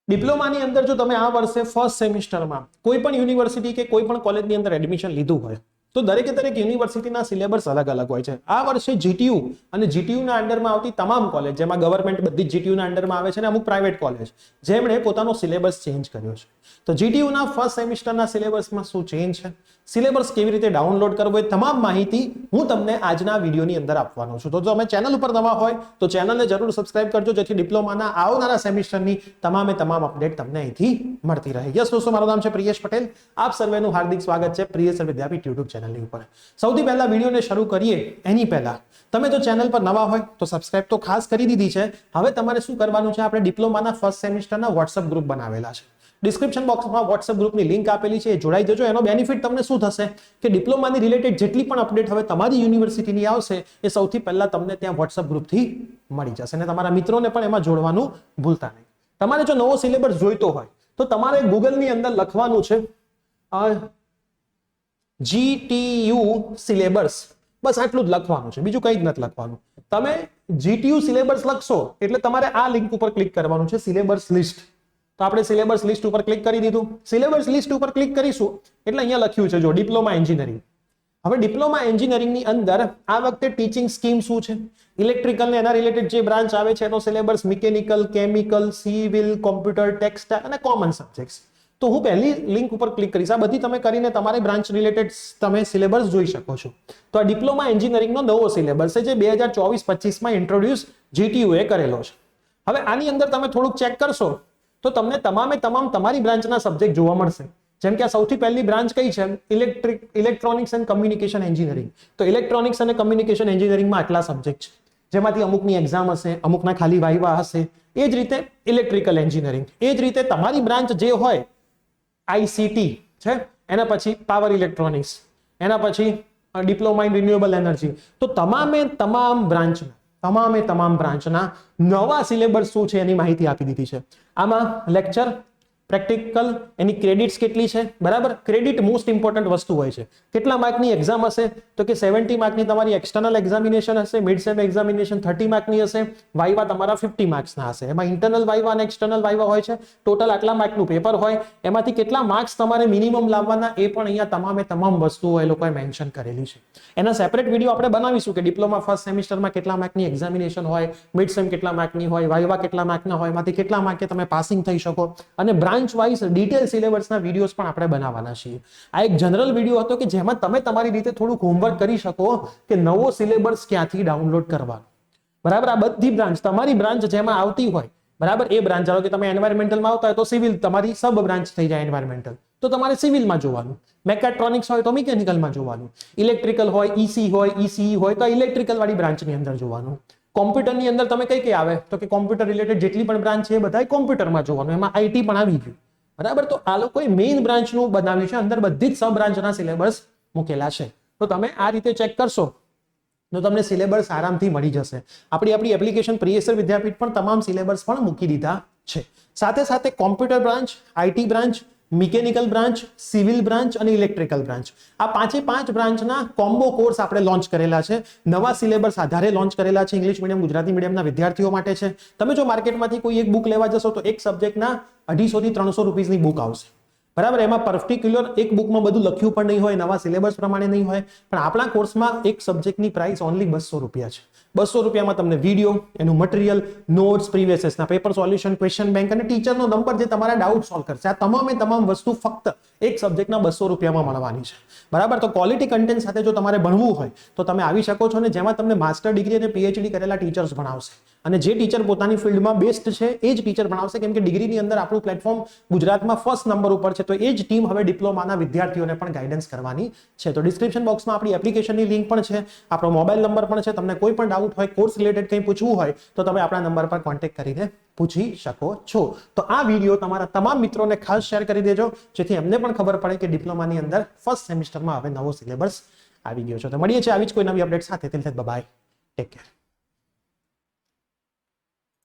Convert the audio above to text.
ડિપ્લોમાની અંદર જો તમે આ વર્ષે ફર્સ્ટ સેમિસ્ટરમાં કોઈ પણ યુનિવર્સિટી કે કોઈ પણ કોલેજની અંદર એડમિશન લીધું હોય તો દરેક યુનિવર્સિટીના સિલેબસ અલગ અલગ હોય છે. આ વર્ષે જીટીયુ અને જીટીયુના અંડરમાં આવતી તમામ કોલેજ, જેમાં ગવર્મેન્ટ બધી જીટીયુના અંડરમાં આવે છે અને અમુક પ્રાઇવેટ કોલેજ, જેમણે પોતાનો સિલેબસ ચેન્જ કર્યો છે. તો જીટીયુના ફર્સ્ટ સેમિસ્ટરના સિલેબસમાં શું ચેન્જ છે, સિલેબસ કેવી રીતે ડાઉનલોડ કરવો, એ તમામ માહિતી હું તમને આજના વિડીયોની અંદર આપવાનો છું. તો જો તમે ચેનલ ઉપર નવા હોય તો ચેનલને જરૂર સબસ્ક્રાઇબ કરજો, જેથી ડિપ્લોમાના આવનારા સેમિસ્ટરની તમામ અપડેટ તમને અહીંથી મળતી રહે. યસ દોસ્તો, મારું નામ છે પ્રિયેશ પટેલ. આપ સર્વેનું હાર્દિક સ્વાગત છે પ્રિયેશ વિદ્યાપીઠ યુટ્યુબ ચેનલની ઉપર. સૌથી પહેલા વિડીયોને શરૂ કરીએ એની પહેલા તમે જો ચેનલ પર નવા હોય તો સબસ્ક્રાઇબ તો ખાસ કરી દીધી છે. હવે તમારે શું કરવાનું છે, આપણે ડિપ્લોમાના ફર્સ્ટ સેમિસ્ટરના વોટ્સઅપ ગ્રુપ બનાવેલા છે. ડિસ્ક્રિપ્શન બોક્સમાં વોટ્સઅપ ગ્રુપની લિંક આપેલી છે, એ જોડાઈ જજો. એનો બેનિફિટ તમને શું થશે કે ડિપ્લોમાની રિલેટેડ જેટલી પણ અપડેટ હવે તમારી યુનિવર્સિટીની આવશે એ સૌથી પહેલા તમને ત્યાં વોટ્સઅપ ગ્રુપથી મળી જશે અને તમારા મિત્રોને પણ એમાં જોડવાનું ભૂલતા નહીં. તમારે જો નવો સિલેબસ જોઈતો હોય તો તમારે ગૂગલની અંદર લખવાનું છે જીટીયુ સિલેબસ, બસ આટલું જ લખવાનું છે, બીજું કંઈ જ નથી લખવાનું. તમે જીટીયુ સિલેબસ લખશો એટલે તમારે આ લિંક ઉપર ક્લિક કરવાનું છે, સિલેબસ લિસ્ટ. તો આપણે સિલેબસ લિસ્ટ ઉપર ક્લિક કરી દીધું. સિલેબસ લિસ્ટ ઉપર ક્લિક કરીશું એટલે અહીંયા લખ્યું છે જો ડિપ્લોમા એન્જિનિયરિંગ. હવે ડિપ્લોમા એન્જિનિયરિંગની અંદર આ વખતે ટીચિંગ સ્કીમ શું છે, ઇલેક્ટ્રિકલ ને એના રિલેટેડ જે બ્રાન્ચ આવે છે એનો syllabus mechanical, chemical, civil, computer, textile અને કોમન સબ્જેક્ટ્સ. તો હું પહેલી લિંક ઉપર ક્લિક કરીશ. આ બધી તમે કરીને તમારી બ્રાન્ચ રિલેટેડ તમે સિલેબસ જોઈ શકો છો. તો આ ડિપ્લોમા એન્જિનિયરિંગનો નવો સિલેબસ છે જે 2024-25માં ઇન્ટ્રોડ્યુસ જીટીયુ એ કરેલો છે. હવે આની અંદર તમે થોડુંક ચેક કરશો તો તમને તમામ તમારી બ્રાન્ચના સબ્જેક્ટ જોવા મળશે. જેમ કે આ સૌથી પહેલી બ્રાન્ચ કઈ છે, ઇલેક્ટ્રોનિક્સ એન્ડ કમ્યુનિકેશન એન્જિનિયરિંગ. તો ઇલેક્ટ્રોનિક્સ અને કમ્યુનિકેશન એન્જિનિયરિંગમાં આટલા સબ્જેક્ટ છે, જેમાંથી અમુકની એક્ઝામ હશે, અમુકના ખાલી વાઇવા હશે. એ જ રીતે ઇલેક્ટ્રિકલ એન્જિનિયરિંગ, એ જ રીતે તમારી બ્રાન્ચ જે હોય આઈસીટી છે, એના પછી પાવર ઇલેક્ટ્રોનિક્સ, એના પછી ડિપ્લોમા ઇન રિન્યુએબલ એનર્જી. તો તમામ બ્રાન્ચના નવા સિલેબસ શું છે એની માહિતી આપી દીધી છે. આમાં લેક્ચર, પ્રેક્ટિકલ, એની ક્રેડિટ્સ કેટલી છે, બરાબર. ક્રેડિટ મોસ્ટ ઇમ્પોર્ટન્ટ વસ્તુ હોય છે. કેટલા માર્કની એક્ઝામ હશે તો કે 70 માર્કની તમારી એક્સટર્નલ એક્ઝામિનેશન હશે, મિડ સેમ એક્ઝામિનેશન 30 માર્કની હશે, વાઇવા તમારા 50 માર્ક્સના હશે. એમાં ઇન્ટરનલ વાઇવા અને એક્સટર્નલ વાઇવા હોય છે. ટોટલ આટલા માર્કનું પેપર હોય, એમાંથી કેટલા માર્ક્સ તમારે મિનિમમ લાવવાના એ પણ અહીંયા તમામ વસ્તુઓ એ લોકોએ મેન્શન કરેલી છે. એના સેપરેટ વિડીયો આપણે બનાવીશું કે ડિપ્લોમા ફર્સ્ટ સેમિસ્ટરમાં કેટલા માર્કની એક્ઝામિનેશન હોય, મિડ સેમ કેટલા માર્કની હોય, વાઇવા કેટલા માર્કના હોય, એમાંથી કેટલા માર્કે તમે પાસિંગ થઈ શકો, અને બ્રાન્ચ વાઇઝ ડિટેલ સિલેબસના વિડીયોઝ પણ આપણે બનાવવાના છીએ. આ એક જનરલ વિડીયો હતો કે જેમાં તમે તમારી રીતે થોડુંક હોમવર્ક કરી શકો કે નવો સિલેબસ ક્યાંથી ડાઉનલોડ કરવાનો, બરાબર. આ બધી બ્રાન્ચ, તમારી બ્રાન્ચ જેમાં આવતી હોય, બરાબર, એ બ્રાન્ચ. ધારો કે તમે એન્વાયરમેન્ટલમાં આવતા હોય તો સિવિલ તમારી સબ બ્રાન્ચ થઈ જાય એન્વાયરમેન્ટલ, તો તમારે સિવિલમાં જોવાનું. મેકેટ્રોનિક્સ હોય તો મિકેનિકલમાં જોવાનું. ઇલેક્ટ્રિકલ હોય, ઈસી હોય, ઈસીઈ હોય તો ઇલેક્ટ્રિકલ વાળી બ્રાન્ચની અંદર જોવાનું. કોમ્પ્યુટરની અંદર તમે કઈ આવે તો કે કોમ્પ્યુટર રિલેટેડ જેટલી પણ બ્રાન્ચ છે એ બધા કોમ્પ્યુટરમાં જોવાનું. એમાં આઈટી પણ આવી ગયું, બરાબર. તો આ લોકોએ મેઇન બ્રાન્ચનું બનાવ્યું છે, અંદર બધી જ સબ બ્રાન્ચના સિલેબસ મૂકેલા છે. તો તમે આ રીતે ચેક કરશો તો તમને સિલેબસ આરામથી મળી જશે. આપણી એપ્લિકેશન પ્રિયેશ વિદ્યાપીઠ પણ તમામ સિલેબસ પણ મૂકી દીધા છે. સાથે computer branch, IT branch, mechanical branch, civil branch અને ઇલેક્ટ્રિકલ બ્રાન્ચ, આ 5 બ્રાન્ચના કોમ્બો કોર્સ આપણે લોન્ચ કરેલા છે. નવા સિલેબસ આધારે લોન્ચ કરેલા છે. ઇંગ્લિશ મીડિયમ, ગુજરાતી મીડિયમના વિદ્યાર્થીઓ માટે છે. તમે જો માર્કેટમાંથી કોઈ એક બુક લેવા જશો તો એક સબ્જેક્ટના 250 થી 300 રૂપિયાની બુક આવશે, બરાબર. એમાં પર્ટિક્યુલર એક બુકમાં બધું લખ્યું પણ નહીં હોય, નવા સિલેબસ પ્રમાણે નહીં હોય. પણ આપણા કોર્સમાં એક સબ્જેક્ટની પ્રાઇસ ઓનલી 200 રૂપિયા છે. 200 રૂપિયામાં તમને વિડીયો, એનું મટીરિયલ, નોટ્સ, પ્રીવિયસના પેપર સોલ્યુશન, ક્વેશ્ચન બેંક અને ટીચરનો નંબર જે તમારા ડાઉટ સોલ્વ કરશે. આ તમામ વસ્તુ ફક્ત એક સબ્જેક્ટના 200 રૂપિયામાં મળવાની છે, બરાબર. તો ક્વોલિટી કન્ટેન્ટ સાથે જો તમારે ભણવું હોય તો તમે આવી શકો છો, ને જેમાં તમને માસ્ટર ડિગ્રી અને પીએચડી કરેલા ટીચર્સ ભણાવશે. અને જે ટીચર પોતાની ફિલ્ડમાં બેસ્ટ છે એ જ ટીચર ભણાવશે, કેમ કે ડિગ્રીની અંદર આપણું પ્લેટફોર્મ ગુજરાતમાં ફર્સ્ટ નંબર ઉપર છે. તો એ જ ટીમ હવે ડિપ્લોમાના વિદ્યાર્થીઓને પણ ગાઈડન્સ કરવાની છે. તો ડિસ્ક્રિપ્શન બોક્સમાં આપણી એપ્લિકેશનની લિંક પણ છે, આપણો મોબાઈલ નંબર પણ છે. તમને કોઈ પણ ડાઉટ હોય, કોર્સ રિલેટેડ કંઈ પૂછવું હોય તો તમે આપણા નંબર પર કોન્ટેક્ટ કરીને પૂછી શકો છો. તો આ વિડીયો તમારા તમામ મિત્રોને ખાસ શેર કરી દેજો, જેથી એમને પણ ખબર પડે કે ડિપ્લોમાની અંદર ફર્સ્ટ સેમિસ્ટરમાં હવે નવો સિલેબસ આવી ગયો છે. તો મળીએ છીએ આવી જ કોઈ નવી અપડેટ સાથે. Bye, take care.